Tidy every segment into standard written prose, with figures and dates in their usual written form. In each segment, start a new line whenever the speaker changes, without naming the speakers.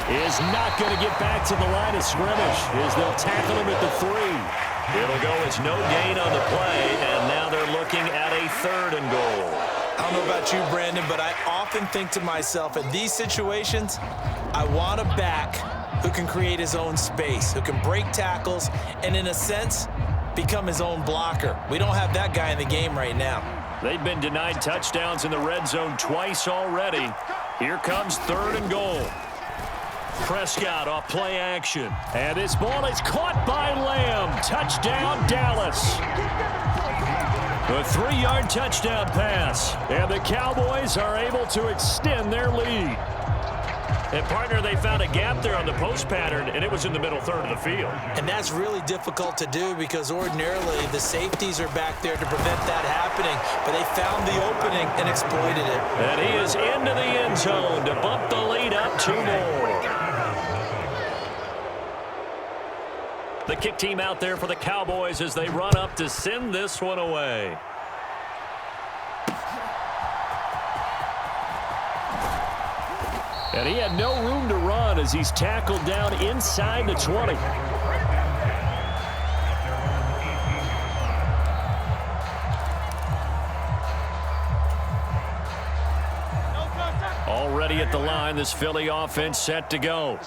is not going to get back to the line of scrimmage as they'll tackle him at the 3.
It'll go as no gain on the play, and now they're looking at a 3rd and goal.
I don't know about you, Brandon, but I often think to myself, in these situations, I want a back who can create his own space, who can break tackles, and in a sense, become his own blocker. We don't have that guy in the game right now.
They've been denied touchdowns in the red zone twice already. Here comes 3rd and goal. Prescott off play action. And this ball is caught by Lamb. Touchdown, Dallas. A 3-yard touchdown pass. And the Cowboys are able to extend their lead. And, partner, they found a gap there on the post pattern, and it was in the middle third of the field.
And that's really difficult to do because ordinarily the safeties are back there to prevent that happening. But they found the opening and exploited it.
And he is into the end zone to bump the lead up 2 more. The kick team out there for the Cowboys as they run up to send this one away. And he had no room to run as he's tackled down inside the 20. Already at the line, this Philly offense set to go.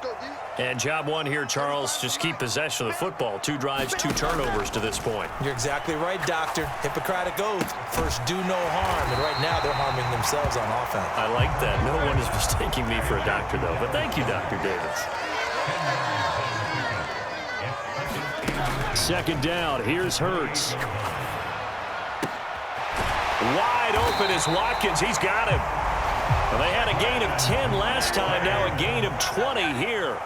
And job one here, Charles, just keep possession of the football. 2 drives, 2 turnovers to this point.
You're exactly right, Doctor. Hippocratic oath. First, do no harm. And right now, they're harming themselves on offense.
I like that. No one is mistaking me for a doctor, though. But thank you, Dr. Davis. 2nd down. Here's Hurts. Wide open is Watkins. He's got him. Well, they had a gain of 10 last time. Now a gain of 20 here.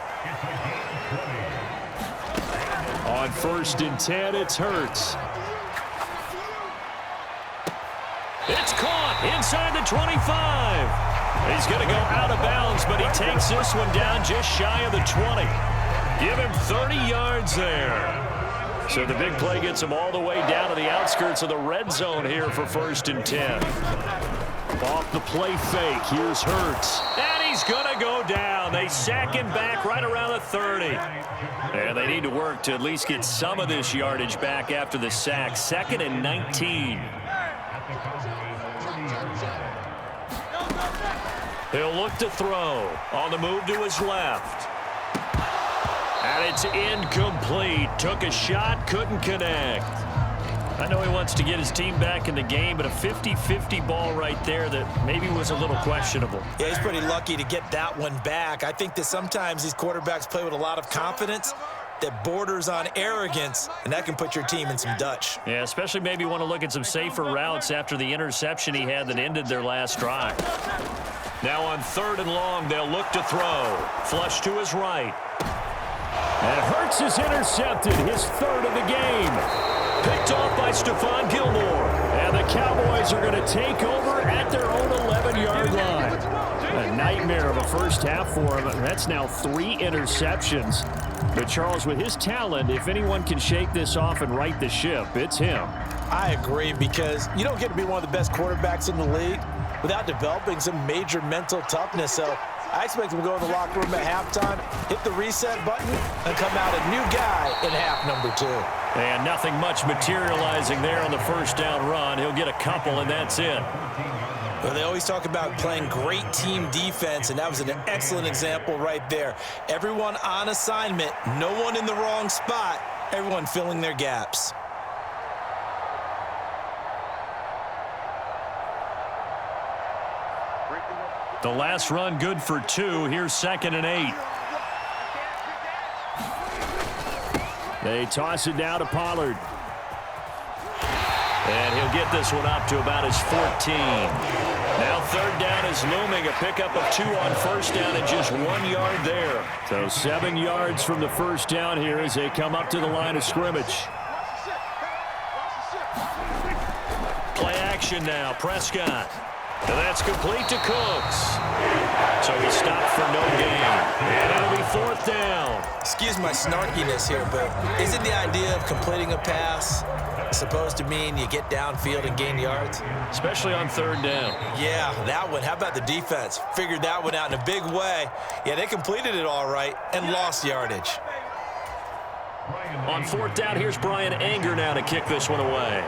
On 1st and 10, it's Hurts. It's caught inside the 25. He's going to go out of bounds, but he takes this one down just shy of the 20. Give him 30 yards there. So the big play gets him all the way down to the outskirts of the red zone here for 1st and 10. Off the play fake, here's Hurts. And he's going to go down. They sack him back right around the 30. And they need to work to at least get some of this yardage back after the sack. 2nd and 19. He'll look to throw. On the move to his left. And it's incomplete. Took a shot, couldn't connect. I know he wants to get his team back in the game, but a 50-50 ball right there that maybe was a little questionable.
Yeah, he's pretty lucky to get that one back. I think that sometimes these quarterbacks play with a lot of confidence that borders on arrogance, and that can put your team in some Dutch.
Yeah, especially maybe want to look at some safer routes after the interception he had that ended their last drive. Now on 3rd and long, they'll look to throw. Flush to his right. And Hurts is intercepted, his 3rd of the game. Picked off by Stephon Gilmore. And the Cowboys are going to take over at their own 11-yard line. A nightmare of a first half for him. That's now 3 interceptions. But Charles, with his talent, if anyone can shake this off and right the ship, it's him.
I agree, because you don't get to be one of the best quarterbacks in the league without developing some major mental toughness. So I expect him to go in the locker room at halftime, hit the reset button, and come out a new guy in half number 2.
And nothing much materializing there on the first down run. He'll get a couple, and that's it.
Well, they always talk about playing great team defense, and that was an excellent example right there. Everyone on assignment, no one in the wrong spot, everyone filling their gaps.
The last run good for 2. Here's 2nd and 8. They toss it down to Pollard. And he'll get this one up to about his 14. Now 3rd down is looming. A pickup of 2 on 1st down and just 1 yard there. So 7 yards from the first down here as they come up to the line of scrimmage. Play action now. Prescott. And that's complete to Cooks. So he stopped for no gain. And it'll be 4th down.
excuse my snarkiness here, but isn't the idea of completing a pass supposed to mean you get downfield and gain yards?
Especially on third down.
Yeah, that one. How about the defense? Figured that one out in a big way. Yeah, they completed it all right and lost yardage.
On fourth down, here's Brian Anger now to kick this one away.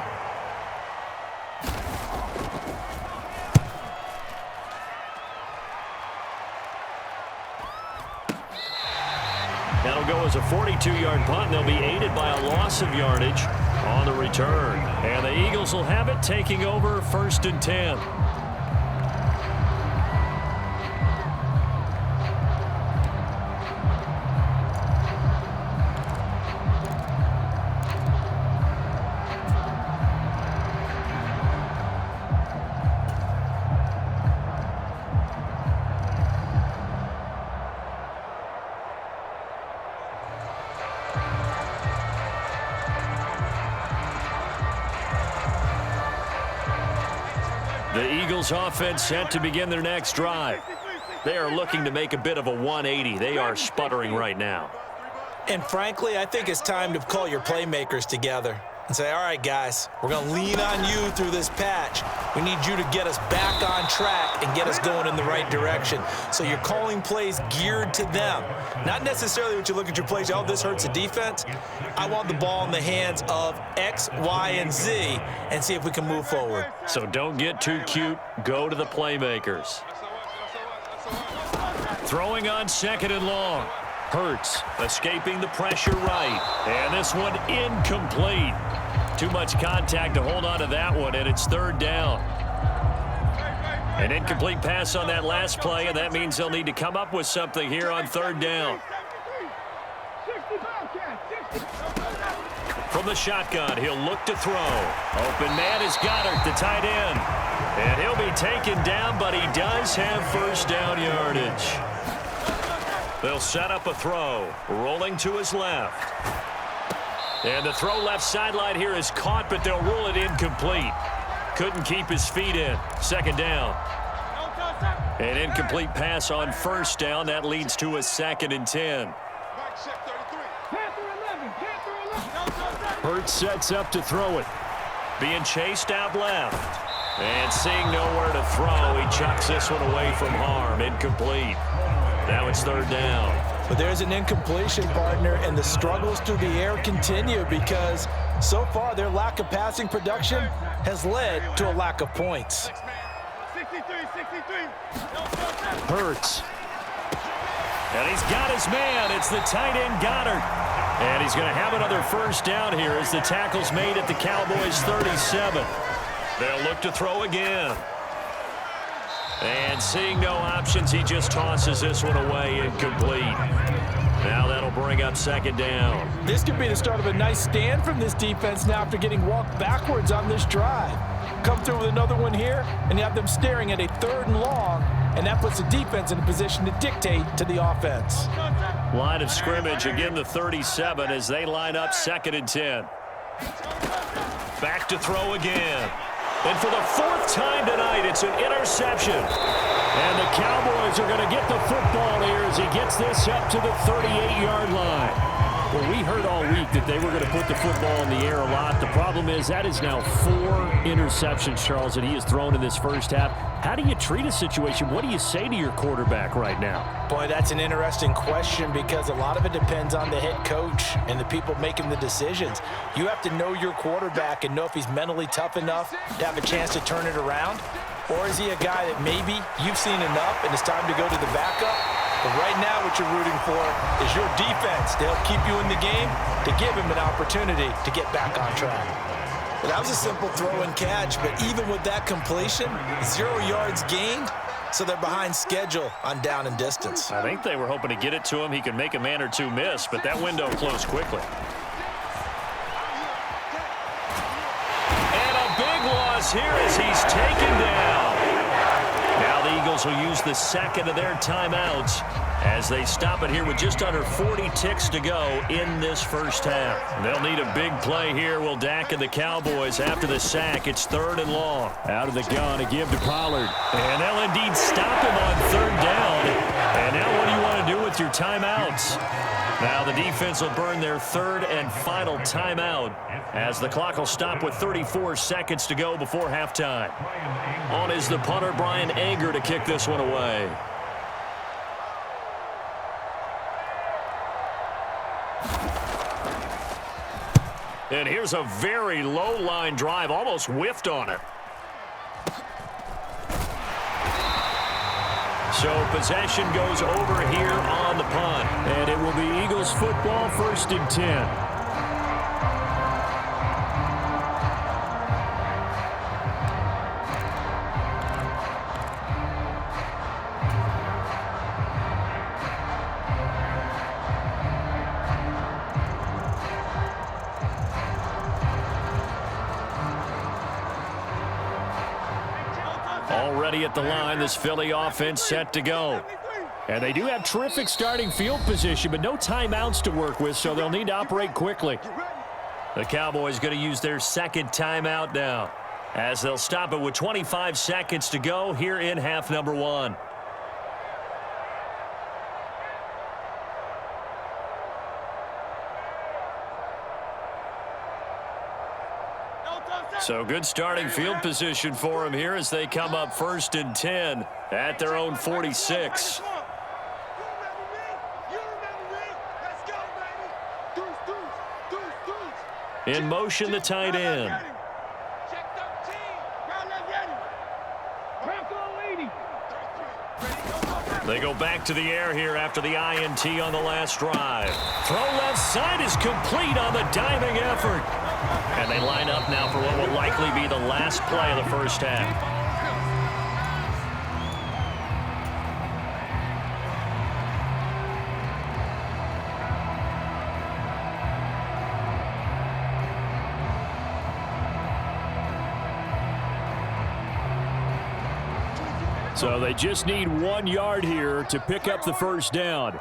That'll go as a 42-yard punt, and they'll be aided by a loss of yardage on the return. And the Eagles will have it, taking over 1st and 10. The Eagles offense set to begin their next drive. They are looking to make a bit of a 180. They are sputtering right now.
And frankly, I think it's time to call your playmakers together and say, all right, guys, we're going to lean on you through this patch. We need you to get us back on track and get us going in the right direction. So you're calling plays geared to them. Not necessarily what you look at your plays, oh, this hurts the defense. I want the ball in the hands of X, Y, and Z and see if we can move forward.
So don't get too cute. Go to the playmakers. Throwing on 2nd and long. Hurts escaping the pressure right. And this one incomplete. Too much contact to hold on to that one, and it's 3rd down. An incomplete pass on that last play, and that means they'll need to come up with something here on 3rd down. From the shotgun, he'll look to throw. Open man is Goddard, the tight end. And he'll be taken down, but he does have 1st down yardage. They'll set up a throw, rolling to his left. And the throw left sideline here is caught, but they'll rule it incomplete. Couldn't keep his feet in. 2nd down. An incomplete pass on 1st down. That leads to a 2nd and 10. Hurts sets up to throw it. Being chased out left. And seeing nowhere to throw, he chucks this one away from harm. Incomplete. Now it's 3rd down.
But there's an incompletion, partner, and the struggles through the air continue because so far their lack of passing production has led to a lack of points.
Hurts. And he's got his man. It's the tight end Goddard. And he's going to have another 1st down here as the tackle's made at the Cowboys' 37. They'll look to throw again. And seeing no options, he just tosses this one away, incomplete. Now that'll bring up 2nd down.
This could be the start of a nice stand from this defense now after getting walked backwards on this drive. Come through with another one here, and you have them staring at a 3rd and long, and that puts the defense in a position to dictate to the offense.
Line of scrimmage, again the 37 as they line up 2nd and 10. Back to throw again. And for the 4th time tonight, it's an interception. And the Cowboys are going to get the football here as he gets this up to the 38-yard line. Well, we heard all week that they were going to put the football in the air a lot. The problem is that is now 4 interceptions, Charles, that he has thrown in this first half. How do you treat a situation? What do you say to your quarterback right now?
Boy, that's an interesting question because a lot of it depends on the head coach and the people making the decisions. You have to know your quarterback and know if he's mentally tough enough to have a chance to turn it around. Or is he a guy that maybe you've seen enough and it's time to go to the backup? But right now what you're rooting for is your defense to help keep you in the game, to give him an opportunity to get back on track. Well, that was a simple throw and catch, but even with that completion, 0 yards gained, so they're behind schedule on down and distance.
I think they were hoping to get it to him. He could make a man or two miss, but that window closed quickly. And a big loss here as he's taken down. Now the Eagles will use the 2nd of their timeouts as they stop it here with just under 40 ticks to go in this first half. They'll need a big play here, will Dak and the Cowboys after the sack. It's 3rd and long. Out of the gun to give to Pollard. And they'll indeed stop him on 3rd down. And now what do you want to do with your timeouts? Now the defense will burn their third and final timeout as the clock will stop with 34 seconds to go before halftime. On is the punter, Brian Anger, to kick this one away. And here's a very low line drive, almost whiffed on it. So possession goes over here on the punt. And it will be Eagles football, 1st and 10. Already at the line, this Philly offense set to go. And they do have terrific starting field position, but no timeouts to work with, so they'll need to operate quickly. The Cowboys going to use their second timeout now, as they'll stop it with 25 seconds to go here in half number 1. So good starting field position for them here as they come up 1st and 10 at their own 46. In motion, the tight end. They go back to the air here after the INT on the last drive. Throw left side is complete on the diving effort. And they line up now for what will likely be the last play of the first half. So they just need 1 yard here to pick up the first down.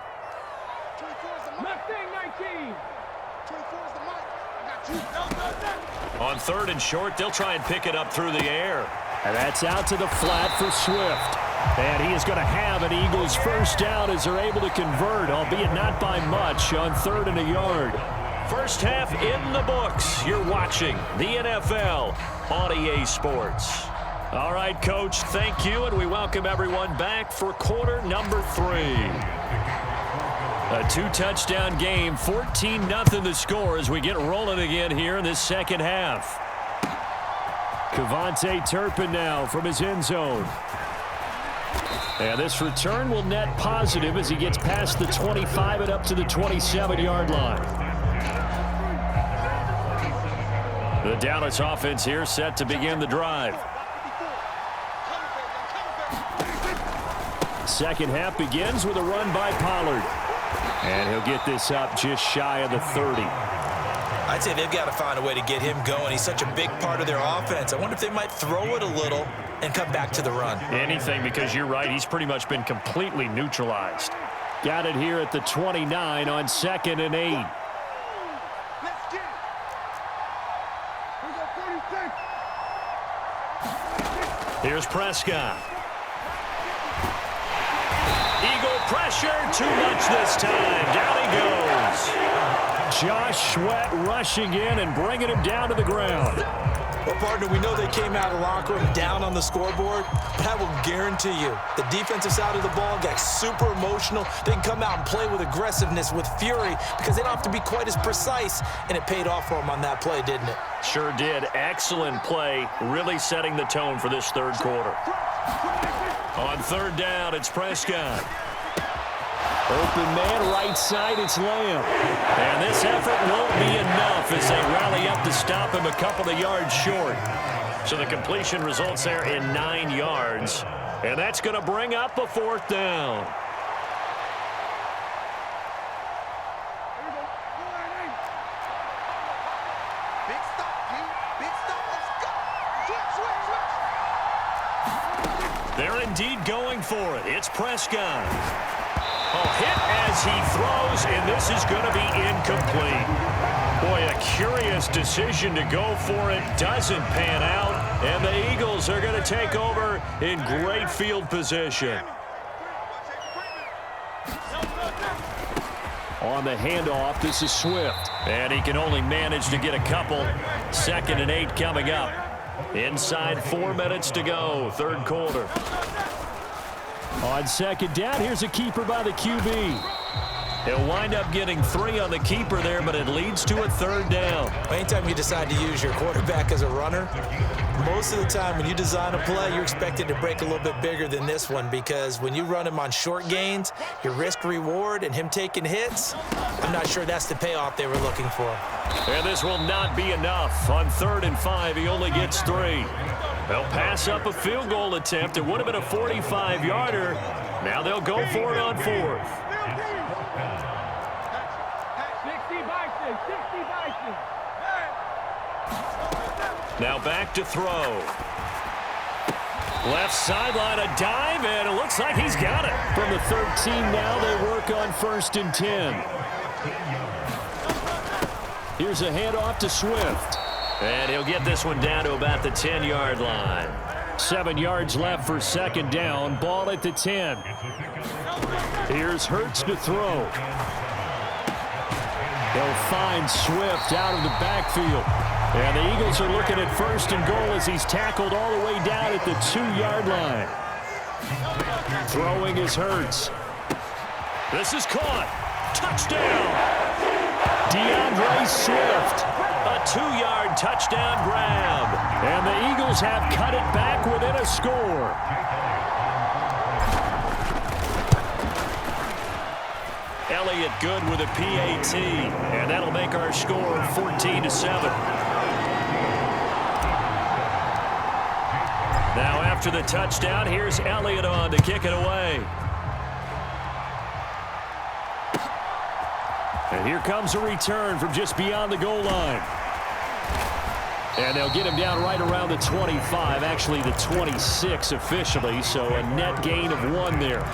On 3rd and short, they'll try and pick it up through the air. And that's out to the flat for Swift. And he is going to have an Eagles first down as they're able to convert, albeit not by much, on 3rd and a yard. First half in the books. You're watching the NFL on EA Sports. All right, Coach, thank you, and we welcome everyone back for quarter number 3. A 2-touchdown game, 14-0 the score as we get rolling again here in this second half. Kevontae Turpin now from his end zone. And this return will net positive as he gets past the 25 and up to the 27-yard line. The Dallas offense here set to begin the drive. Second half begins with a run by Pollard. And he'll get this up just shy of the 30.
I'd say they've got to find a way to get him going. He's such a big part of their offense. I wonder if they might throw it a little and come back to the run.
Anything, because you're right. He's pretty much been completely neutralized. Got it here at the 29 on 2nd and 8. Here's Prescott. Eagle pressure, too much this time. Down he goes. Josh Sweat rushing in and bringing him down to the ground.
Well, partner, we know they came out of the locker room down on the scoreboard, but I will guarantee you the defensive side of the ball got super emotional. They can come out and play with aggressiveness, with fury, because they don't have to be quite as precise, and it paid off for them on that play, didn't it?
Sure did. Excellent play, really setting the tone for this third quarter. On 3rd down, it's Prescott. Open man, right side, it's Lamb. And this effort won't be enough as they rally up to stop him a couple of yards short. So the completion results there in 9 yards. And that's going to bring up a 4th down. They're indeed going for it. It's Prescott. A hit as he throws, and this is going to be incomplete. Boy, a curious decision to go for it. Doesn't pan out, and the Eagles are going to take over in great field position.
On the handoff, this is Swift.
And he can only manage to get a couple. 2nd and 8 coming up. Inside 4 minutes to go, third quarter.
On second down, here's a keeper by the QB.
He'll wind up getting 3 on the keeper there, but it leads to a third down.
Anytime you decide to use your quarterback as a runner, most of the time when you design a play, you're expected to break a little bit bigger than this one, because when you run him on short gains, your risk-reward and him taking hits, I'm not sure that's the payoff they were looking for.
And this will not be enough. On 3rd and 5, he only gets 3. They'll pass up a field goal attempt. It would have been a 45-yarder. Now they'll go for it on 4th. Now back to throw. Left sideline, a dive, and it looks like he's got it.
From the 13 now, they work on 1st and 10. Here's a handoff to Swift.
And he'll get this one down to about the 10-yard line.
7 yards left for 2nd down. Ball at the 10. Here's Hurts to throw. They'll find Swift out of the backfield. And the Eagles are looking at 1st and goal as he's tackled all the way down at the 2-yard line. Throwing is Hurts.
This is caught. Touchdown.
DeAndre Swift.
A 2-yard touchdown grab.
And the Eagles have cut it back within a score.
Elliott good with a PAT. And that'll make our score 14-7. Now after the touchdown, here's Elliott on to kick it away.
And here comes a return from just beyond the goal line. And they'll get him down right around the 25, actually the 26 officially, so a net gain of 1 there.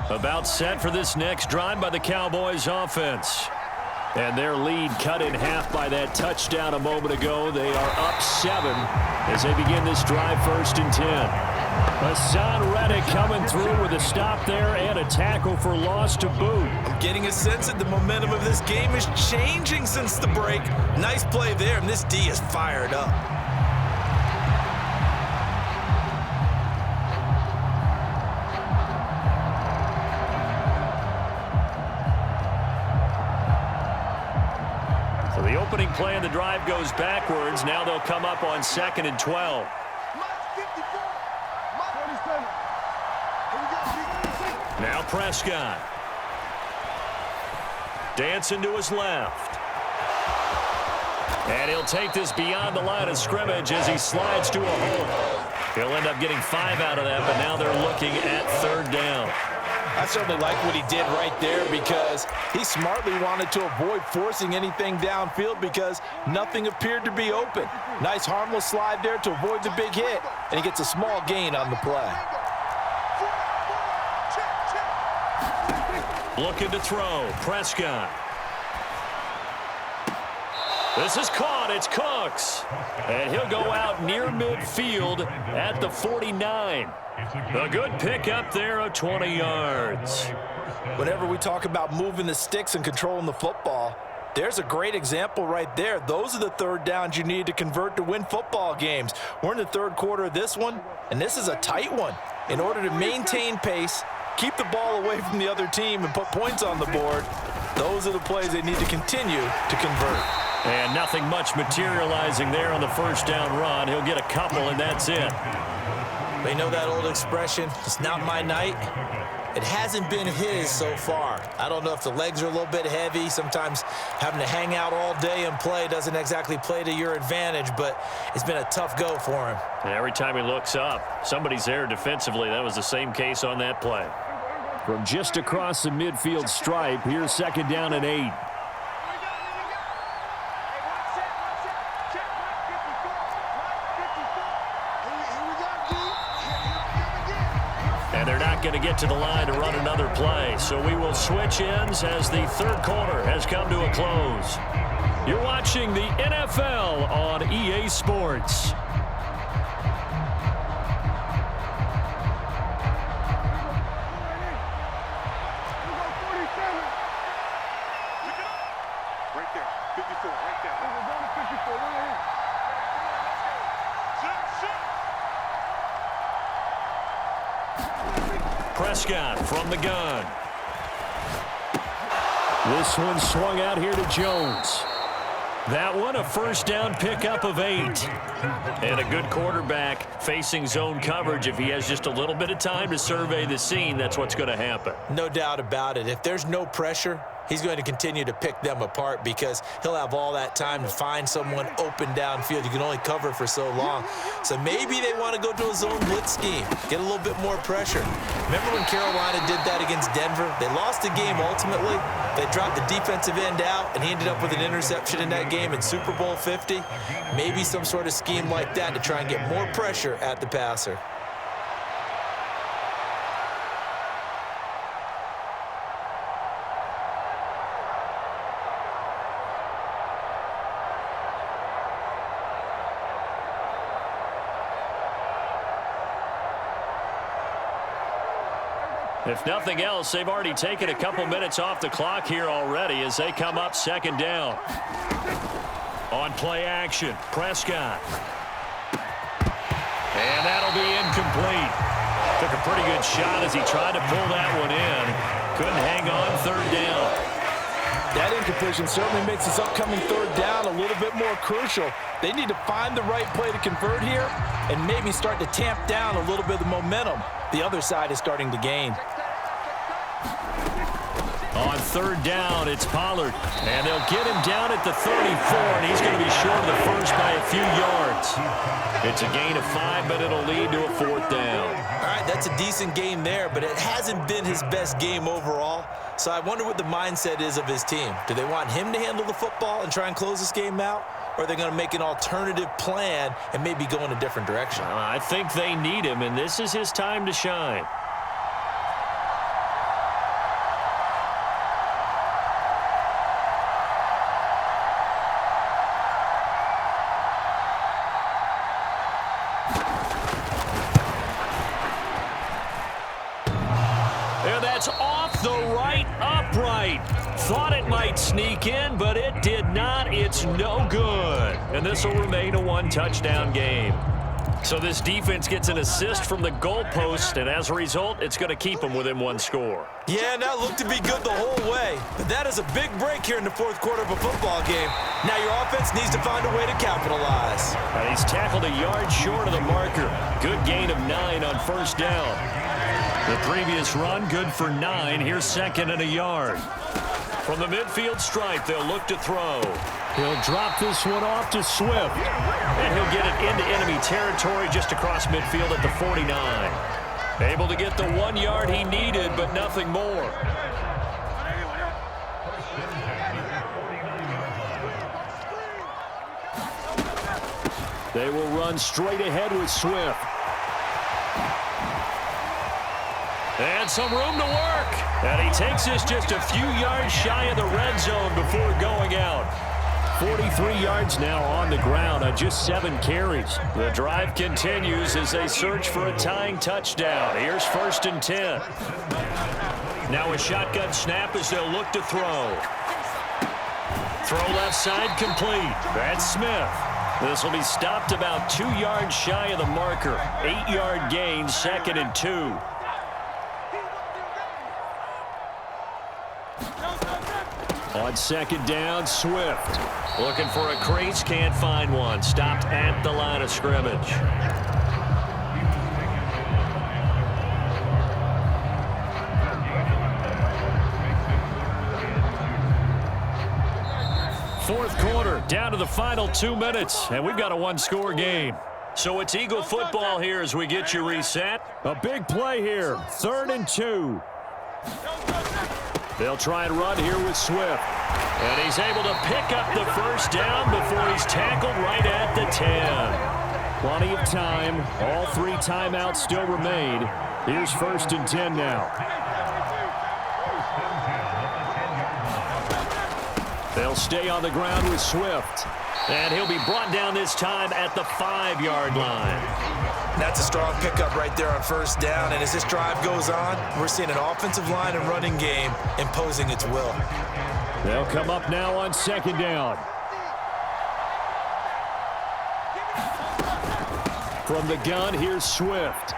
About set for this next drive by the Cowboys offense.
And their lead cut in half by that touchdown a moment ago. They are up 7 as they begin this drive 1st and 10. Hassan Reddick coming through with a stop there and a tackle for loss to boot.
I'm getting a sense that the momentum of this game is changing since the break. Nice play there, and this D is fired up.
So the opening play of the drive goes backwards. Now they'll come up on 2nd and 12. Now Prescott. Dancing to his left. And he'll take this beyond the line of scrimmage as he slides to a hole. He'll end up getting 5 out of that, but now they're looking at 3rd down.
I certainly like what he did right there, because he smartly wanted to avoid forcing anything downfield because nothing appeared to be open. Nice harmless slide there to avoid the big hit, and he gets a small gain on the play.
Looking to throw. Prescott. This is caught. It's Cooks. And he'll go out near midfield at the 49. A good pick up there of 20 yards.
Whenever we talk about moving the sticks and controlling the football, there's a great example right there. Those are the 3rd downs you need to convert to win football games. We're in the 3rd quarter of this one, and this is a tight one. In order to maintain pace, keep the ball away from the other team, and put points on the board, those are the plays they need to continue to convert.
And nothing much materializing there on the 1st down run. He'll get a couple, and that's it.
They know that old expression, it's not my night. It hasn't been his so far. I don't know if the legs are a little bit heavy. Sometimes having to hang out all day and play doesn't exactly play to your advantage, but it's been a tough go for him.
And every time he looks up, somebody's there defensively. That was the same case on that play.
From just across the midfield stripe, here's 2nd down and 8.
And they're not going to get to the line to run another play. So we will switch ends as the 3rd quarter has come to a close. You're watching the NFL on EA Sports. Prescott from the gun.
This one swung out here to Jones.
That one a first down pickup of 8. And a good quarterback facing zone coverage. If he has just a little bit of time to survey the scene, that's what's going to happen.
No doubt about it. If there's no pressure, he's going to continue to pick them apart because he'll have all that time to find someone open downfield. You can only cover for so long. So maybe they want to go to a zone blitz scheme, get a little bit more pressure. Remember when Carolina did that against Denver? They lost the game ultimately. They dropped the defensive end out, and he ended up with an interception in that game in Super Bowl 50. Maybe some sort of scheme like that to try and get more pressure at the passer.
If nothing else, they've already taken a couple minutes off the clock here already as they come up second down. On play action, Prescott. And that'll be incomplete. Took a pretty good shot as he tried to pull that one in. Couldn't hang on third down.
That incompletion certainly makes this upcoming third down a little bit more crucial. They need to find the right play to convert here and maybe start to tamp down a little bit of the momentum the other side is starting to gain.
On third down, it's Pollard. And they'll get him down at the 34, and he's going to be short of the first by a few yards. It's a gain of 5, but it'll lead to a fourth down.
All right, that's a decent game there, but it hasn't been his best game overall. So I wonder what the mindset is of his team. Do they want him to handle the football and try and close this game out? Or are they going to make an alternative plan and maybe go in a different direction?
I think they need him, and this is his time to shine. And that's off the right upright. Thought it might sneak in, but it did not. It's no good. And this will remain a one-touchdown game. So this defense gets an assist from the goalpost, and as a result, it's going to keep them within one score.
Yeah, and that looked to be good the whole way. But that is a big break here in the fourth quarter of a football game. Now your offense needs to find a way to capitalize.
And he's tackled a yard short of the marker. Good gain of 9 on first down. The previous run, good for 9. Here's second and a yard. From the midfield stripe, they'll look to throw.
He'll drop this one off to Swift.
And he'll get it into enemy territory just across midfield at the 49. Able to get the 1 yard he needed, but nothing more.
They will run straight ahead with Swift.
And some room to work. And he takes this just a few yards shy of the red zone before going out.
43 yards now on the ground on just 7 carries.
The drive continues as they search for a tying touchdown. Here's first and 10. Now a shotgun snap as they'll look to throw. Throw left side complete. That's Smith. This will be stopped about 2 yards shy of the marker. 8-yard gain, second and 2.
On second down, Swift.
Looking for a crease, can't find one. Stopped at the line of scrimmage. Fourth quarter, down to the final 2 minutes, and we've got a one-score game. So it's Eagle football here as we get you reset.
A big play here, 3rd and 2. They'll try and run here with Swift.
And he's able to pick up the first down before he's tackled right at the 10.
Plenty of time. All 3 timeouts still remain. Here's first and 10 now. They'll stay on the ground with Swift.
And he'll be brought down this time at the 5-yard line.
That's a strong pickup right there on first down. And as this drive goes on, we're seeing an offensive line and running game imposing its will.
They'll come up now on second down. From the gun, here's Swift.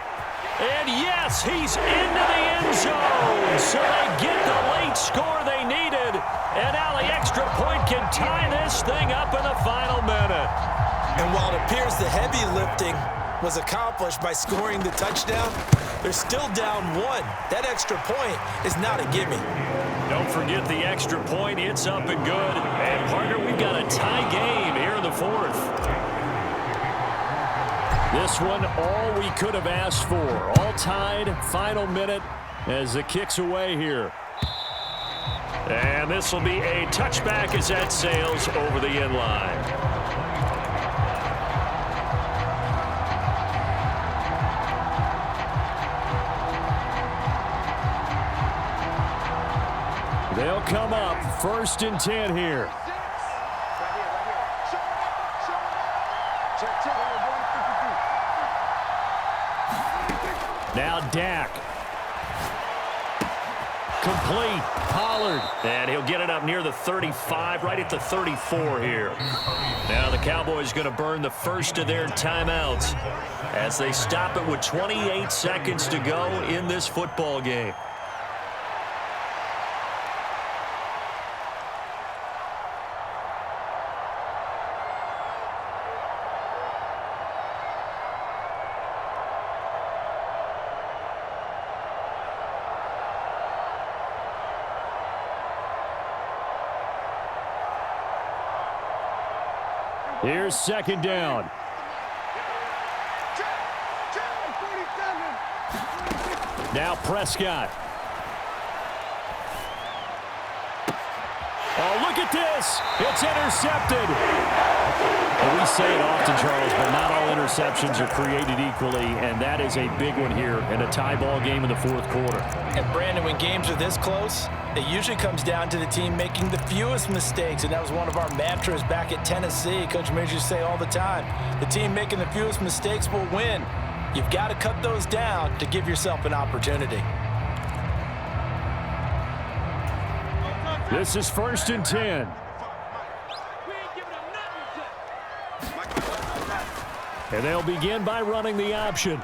And yes, he's into the end zone. So they get the late score they needed. And now the extra point can tie this thing up in the final minute.
And while it appears the heavy lifting was accomplished by scoring the touchdown, they're still down 1. That extra point is not a gimme.
Don't forget the extra point. It's up and good. And, partner, we've got a tie game here in the 4th.
This one, all we could have asked for. All tied, final minute as the kick's away here.
And this will be a touchback as that sails over the end line.
They'll come up 1st and 10 here. Now Dak. Complete. Pollard.
And he'll get it up near the 35, right at the 34 here. Now the Cowboys going to burn the first of their timeouts as they stop it with 28 seconds to go in this football game.
Here's 2nd down. Now Prescott. Oh, look at this. It's intercepted. Well, we say it often, Charles, but not all interceptions are created equally, and that is a big one here in a tie ball game in the 4th quarter.
And, Brandon, when games are this close, it usually comes down to the team making the fewest mistakes, and that was one of our mantras back at Tennessee. Coach Majors used to say all the time, the team making the fewest mistakes will win. You've got to cut those down to give yourself an opportunity.
This is 1st and 10. And they'll begin by running the option.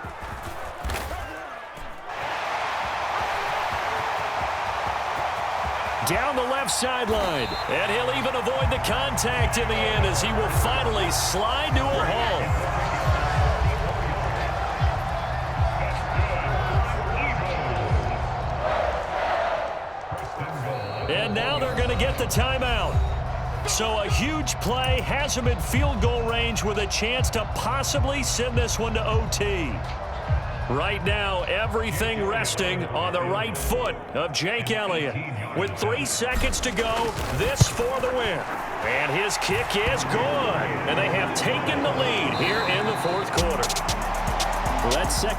Down the left sideline.
And he'll even avoid the contact in the end as he will finally slide to a halt. And now they're going to get the timeout. So a huge play has them in field goal range with a chance to possibly send this one to OT. Right now, everything resting on the right foot of Jake Elliott. With 3 seconds to go, this for the win. And his kick is good. And they have taken the lead here in the 4th quarter.
Well, that's second.